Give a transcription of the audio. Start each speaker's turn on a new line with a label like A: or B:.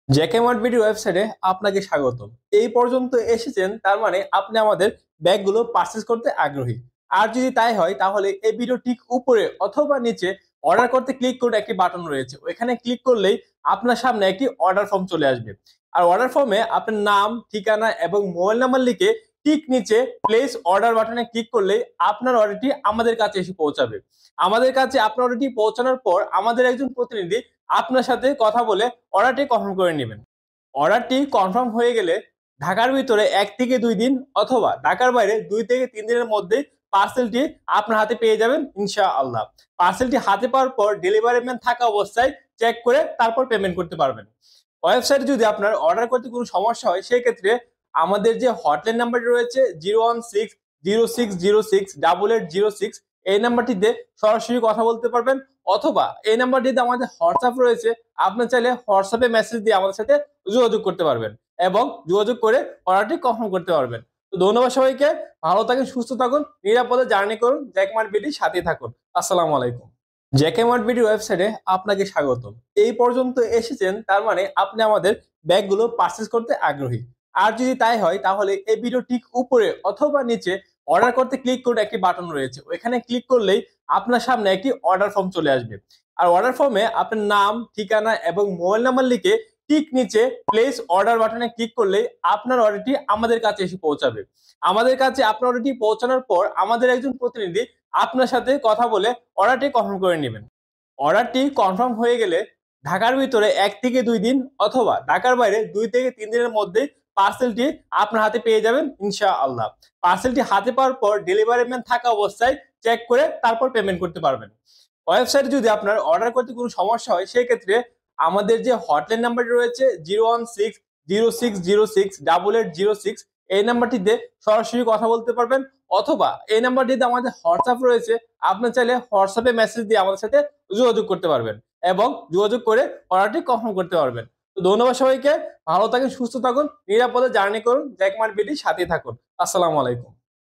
A: জ্যাকেমার্ট video ওয়েবসাইটে আপনাকে স্বাগতম। এই পর্যন্ত এসেছেন, তার মানে আপনি আমাদের ব্যাগগুলো পারচেজ করতে আগ্রহী। আর যদি তাই হয় তাহলে এই ভিডিও ঠিক উপরে অথবা নিচে অর্ডার করতে ক্লিক করে একটি বাটন রয়েছে, ওইখানে ক্লিক করলেই আপনার সামনে একটি অর্ডার ফর্ম চলে আসবে। আর অর্ডার ফর্মে আপনার নাম, ঠিকানা এবং মোবাইল নাম্বার লিখে ঠিক নিচে প্লেস অর্ডার বাটনে ক্লিক করলেই আপনার অর্ডারটি আমাদের কাছে এসে পৌঁছাবে। আমাদের কাছে আপনার অর্ডারটি পৌঁছানোর পর আমাদের একজন প্রতিনিধি আপনার সাথে কথা বলে অর্ডারটি কনফার্ম করে নেবেন। অর্ডারটি কনফার্ম হয়ে গেলে ঢাকার ভিতরে ১ থেকে ২ দিন অথবা ঢাকার বাইরে ২ থেকে ৩ দিনের মধ্যে পার্সেলটি আপনার হাতে পেয়ে যাবেন ইনশাআল্লাহ। পার্সেলটি হাতে পাওয়ার পর ডেলিভারি ম্যান থাকা অবস্থায় চেক করে তারপর পেমেন্ট করতে পারবেন। ওয়েবসাইটে যদি আপনার অর্ডার করতে কোনো সমস্যা হয় সেক্ষেত্রে আমাদের যে হটলাইন নাম্বারটি রয়েছে 01606068806, এই নাম্বারটিতে সরাসরি কথা বলতে পারবেন, অথবা এই নাম্বারটিতে আমাদের হোয়াটসঅ্যাপ রয়েছে, আপনি চাইলে হোয়াটসঅ্যাপে মেসেজ দিয়ে আমাদের সাথে যোগাযোগ করতে পারবেন এবং যোগাযোগ করে অর্ডারটি কনফার্ম করতে পারবেন। তো ধন্যবাদ সবাইকে। ভালো থাকুন, সুস্থ থাকুন, নিরাপদে জার্নি করুন, জ্যাকমার্ট বিডির সাথেই থাকুন। আসসালামু আলাইকুম। জ্যাকমার্ট বিডি ওয়েবসাইটে আপনাকে স্বাগতম। এই পর্যন্ত এসেছেন, তার মানে আপনি আমাদের ব্যাগগুলো পারচেজ করতে আগ্রহী। আর যদি তাই হয় তাহলে এই ভিডিও ঠিক উপরে অথবা নিচে অর্ডার করতে ক্লিক করে একটি বাটন রয়েছে, ওইখানে ক্লিক করলেই আপনার সামনে একটি অর্ডার ফর্ম চলে আসবে। আর অর্ডার ফর্মে আপনার নাম, ঠিকানা এবং মোবাইল নাম্বার লিখে ঠিক নিচে প্লেস অর্ডার বাটনে ক্লিক করলেই আপনার অর্ডারটি আমাদের কাছে এসে পৌঁছাবে। আমাদের কাছে আপনার অর্ডারটি পৌঁছানোর পর আমাদের একজন প্রতিনিধি আপনার সাথে কথা বলে অর্ডারটি কনফার্ম করে নেবেন। অর্ডারটি কনফার্ম হয়ে গেলে ঢাকার ভিতরে ১ থেকে ২ দিন অথবা ঢাকার বাইরে ২ থেকে ৩ দিনের মধ্যে পার্সেলটি আপনার হাতে পেয়ে যাবেন ইনশাআল্লাহ। পার্সেলটি হাতে পাওয়ার পর ডেলিভারি ম্যান থাকা অবস্থায় চেক করে তারপর পেমেন্ট করতে পারবেন। ওয়েবসাইটে যদি আপনার অর্ডার করতে কোনো সমস্যা হয় সেক্ষেত্রে আমাদের যে হটলাইন নাম্বারটি রয়েছে 01606068806, এই নাম্বারটিতে সরাসরি কথা বলতে পারবেন, অথবা এই নাম্বারটিতে আমাদের হোয়াটসঅ্যাপ রয়েছে, আপনি চাইলে হোয়াটসঅ্যাপে মেসেজ দিয়ে আমাদের সাথে যোগাযোগ করতে পারবেন এবং যোগাযোগ করে অর্ডারটি কনফার্ম করতে পারবেন। তো ধন্যবাদ সবাইকে। ভালো থাকুন, সুস্থ থাকুন, নিরাপদে জার্নি করুন, জ্যাকমার্ট বিডির সাথেই থাকুন। আসসালামু আলাইকুম।